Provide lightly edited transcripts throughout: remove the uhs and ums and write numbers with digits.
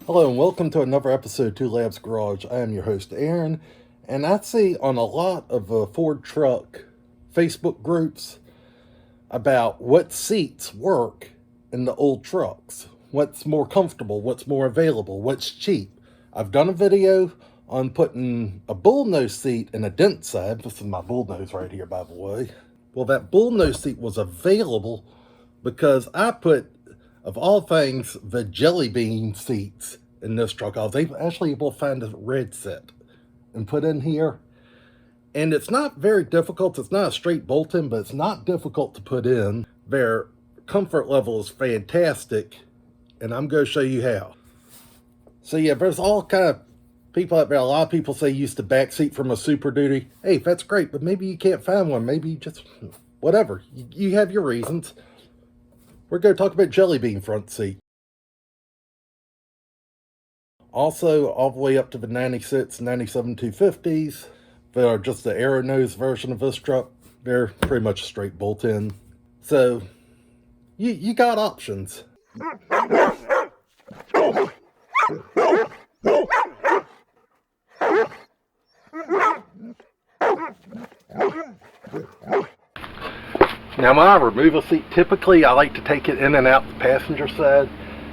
Hello and welcome to another episode of Two Labs Garage. I am your host Aaron, and I see on a lot of Ford truck Facebook groups about what seats work in the old trucks. What's more comfortable, what's more available, what's cheap. I've done a video on putting a bullnose seat in a DENTSIDE. This is my bullnose right here, by the way. Well, that bullnose seat was available because I put, of all things, the jelly bean seats in this truck. I was actually able to find a red set and put in here. And it's not very difficult. It's not a straight bolt-in, but it's not difficult to put in. Their comfort level is fantastic, and I'm going to show you how. So yeah, there's all kind of people out there. A lot of people say use the back seat from a Super Duty. Hey, that's great, but maybe you can't find one. Maybe you just, whatever. You have your reasons. We're going to talk about jelly bean front seat. Also, all the way up to the 96, 97 250s. They are just the AERONOSE version of this truck. They're pretty much straight bolt-in. So, you got options. Now when I remove a seat, typically I like to take it in and out the passenger side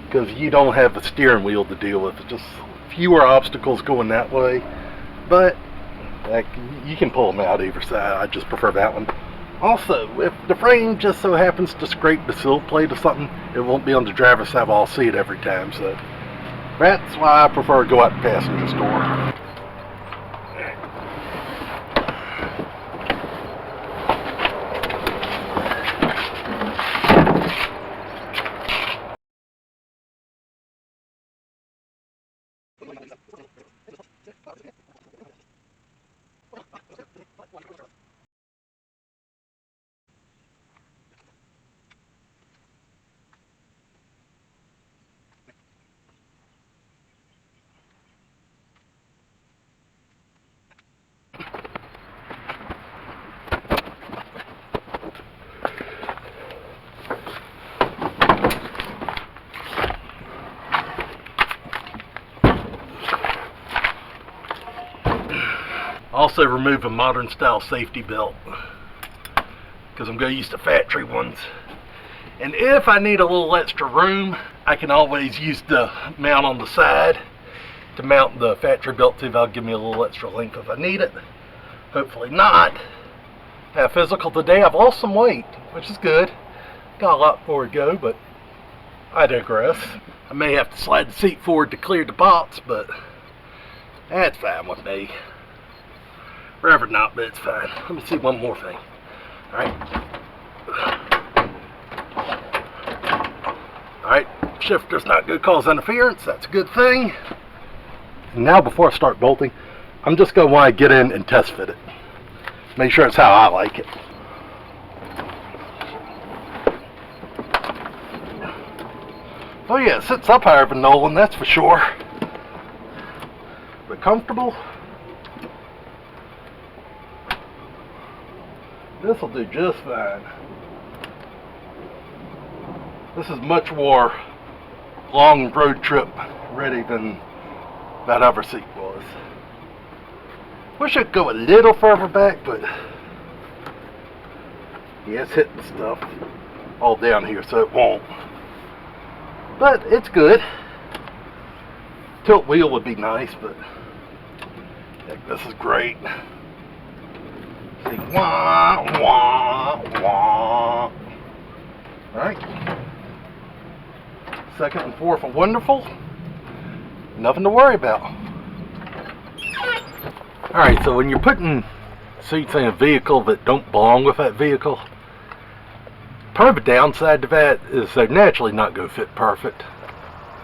because you don't have the steering wheel to deal with. It's just fewer obstacles going that way. But like, you can pull them out either side. I just prefer that one. Also, if the frame just so happens to scrape the sill plate or something, it won't be on the driver's side. I'll see it every time. So that's why I prefer to go out the passenger door. Also remove a modern style safety belt because I'm going to use the factory ones. And if I need a little extra room, I can always use the mount on the side to mount the factory belt to. That'll give me a little extra length if I need it. Hopefully not. Have physical today. I've lost some weight, which is good. Got a lot more to go, but I digress. I may have to slide the seat forward to clear the box, but that's fine with me. Rather not, but it's fine. Let me see one more thing. Alright, shifter's not going to cause interference. That's a good thing. And now before I start bolting, I'm just going to want to get in and test fit it. Make sure it's how I like it. Oh yeah, it sits up higher than Nolan, that's for sure. But comfortable. This will do just fine. This is much more long road trip ready than that other seat was. Wish I could go a little further back, but yeah, it's hitting stuff all down here, so it won't. But it's good. Tilt wheel would be nice, but heck, this is great. See, wah, wah, wah. Alright. Second and fourth are wonderful. Nothing to worry about. Alright, so when you're putting seats in a vehicle that don't belong with that vehicle, part of the downside to that is they're naturally not going to fit perfect.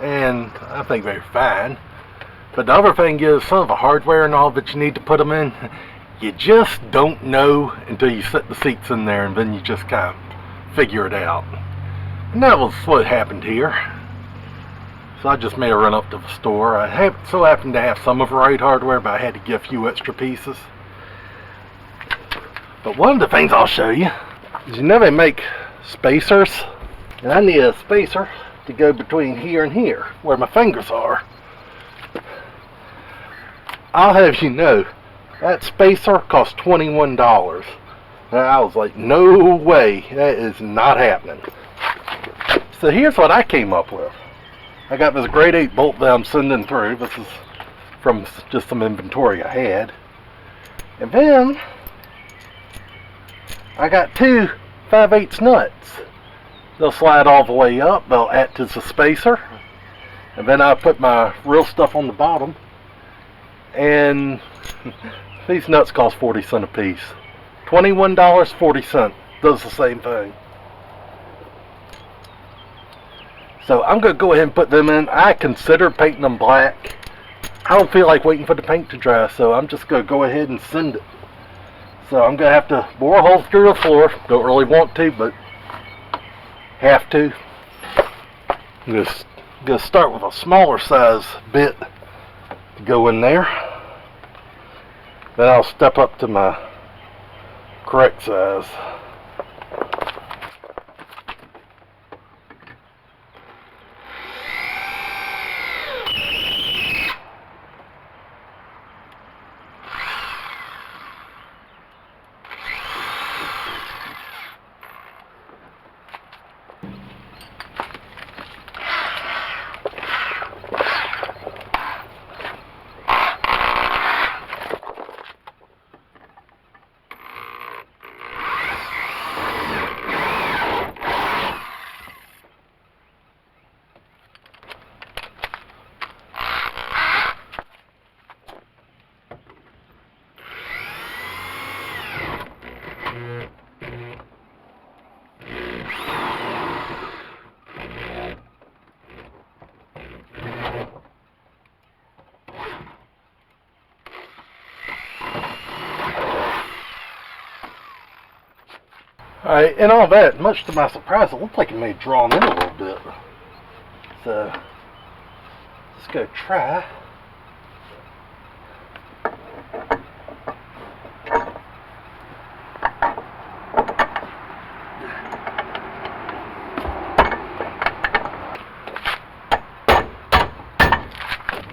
And I think they're fine. But the other thing is some of the hardware and all that you need to put them in, you just don't know until you set the seats in there, and then you just kind of figure it out. And that was what happened here. So I just made a run up to the store. I so happened to have some of the right hardware, but I had to get a few extra pieces. But one of the things I'll show you is you know they make spacers. And I need a spacer to go between here and here, where my fingers are. I'll have you know, that spacer cost $21. And I was like, no way, that is not happening. So here's what I came up with. I got this grade 8 bolt that I'm sending through. This is from just some inventory I had. And then I got two 5/8 nuts. They'll slide all the way up. They'll act as a spacer. And then I put my real stuff on the bottom. And these nuts cost 40 cents a piece. $21, 40 cents. Does the same thing. So I'm going to go ahead and put them in. I consider painting them black. I don't feel like waiting for the paint to dry, so I'm just going to go ahead and send it. So I'm going to have to bore a hole through the floor. Don't really want to, but have to. I'm going to start with a smaller size bit to go in there. Then I'll step up to my correct size. Alright, and all that, much to my surprise, it looked like it may have drawn in a little bit. So, let's go try.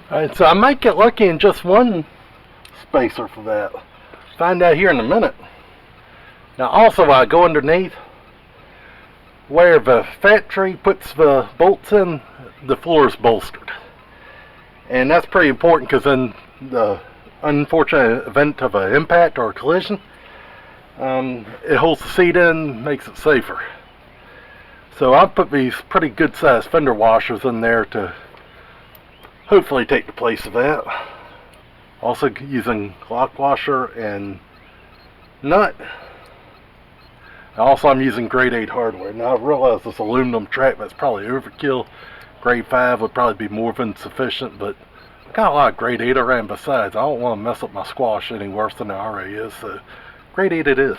Alright, so I might get lucky in just one spacer for that. Find out here in a minute. Now also, I go underneath where the factory puts the bolts in, the floor is bolstered. And that's pretty important because in the unfortunate event of an impact or a collision, it holds the seat in, makes it safer. So I put these pretty good sized fender washers in there to hopefully take the place of that. Also using lock washer and nut. Also, I'm using grade 8 hardware. Now, I realize this aluminum track, that's probably overkill. Grade 5 would probably be more than sufficient, but I've got a lot of grade 8 around besides. I don't want to mess up my squash any worse than it already is, so grade 8 it is.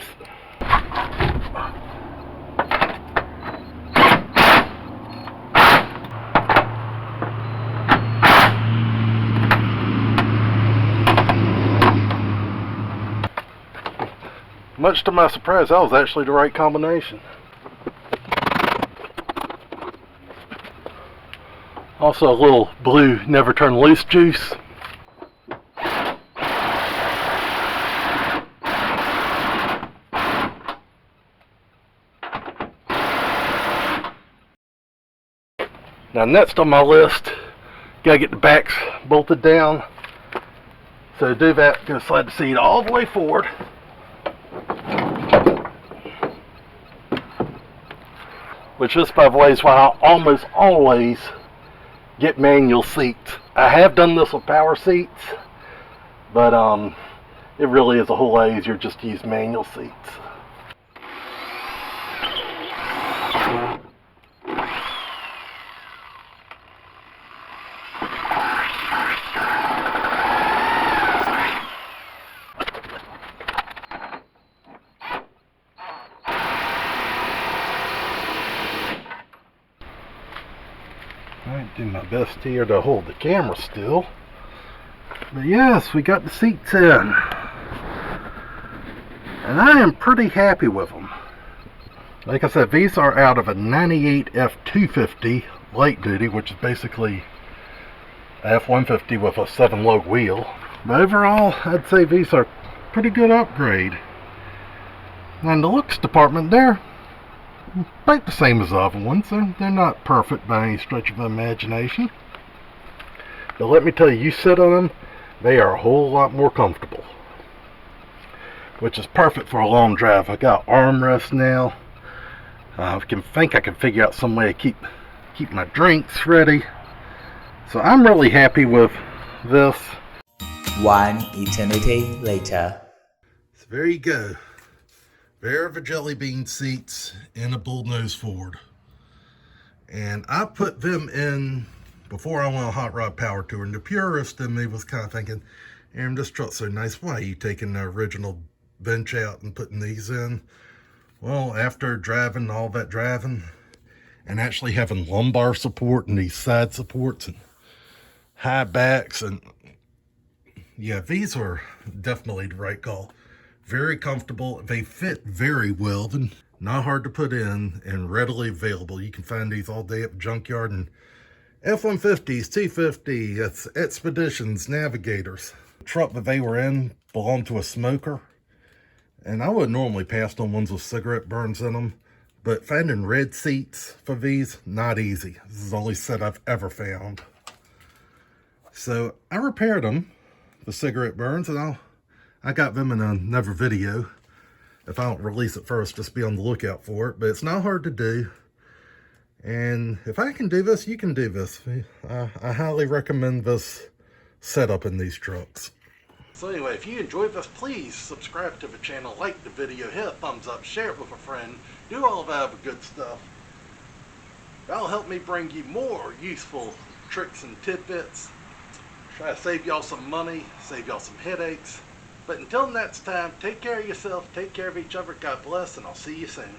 Much to my surprise, that was actually the right combination. Also a little blue never turn loose juice. Now next on my list, gotta get the backs bolted down. So to do that, gonna slide the seat all the way forward. Which this, by the way, is why I almost always get manual seats. I have done this with power seats, but it really is a whole lot easier just to use manual seats. I do my best here to hold the camera still. But yes, we got the seats in. And I am pretty happy with them. Like I said, these are out of a 98 F250 light duty, which is basically a F150 with a 7 lug wheel. But overall, I'd say these are pretty good upgrade. And the looks department, they're about the same as the other ones. They're not perfect by any stretch of the imagination. But let me tell you, you sit on them, they are a whole lot more comfortable. Which is perfect for a long drive. I got armrests now. I think I can figure out some way to keep my drinks ready. So I'm really happy with this. One eternity later. So there you go. There are the jelly bean seats in a bullnose Ford. And I put them in before I went on a hot rod power tour. And the purist in me was kind of thinking, Aaron, this truck's so nice. Why are you taking the original bench out and putting these in? Well, after driving all that driving and actually having lumbar support and these side supports and high backs, and yeah, these are definitely the right call. Very comfortable. They fit very well. And not hard to put in and readily available. You can find these all day at the junkyard. And F-150s, T-50, it's Expeditions, Navigators. The truck that they were in belonged to a smoker. And I would normally pass on ones with cigarette burns in them. But finding red seats for these, not easy. This is the only set I've ever found. So I repaired them, the cigarette burns, and I got them in another video. If I don't release it first, just be on the lookout for it. But it's not hard to do. And if I can do this, you can do this. I highly recommend this setup in these trucks. So anyway, if you enjoyed this, please subscribe to the channel, like the video, hit a thumbs up, share it with a friend, do all of that other good stuff. That'll help me bring you more useful tricks and tidbits. Try to save y'all some money, save y'all some headaches. But until next time, take care of yourself, take care of each other, God bless, and I'll see you soon.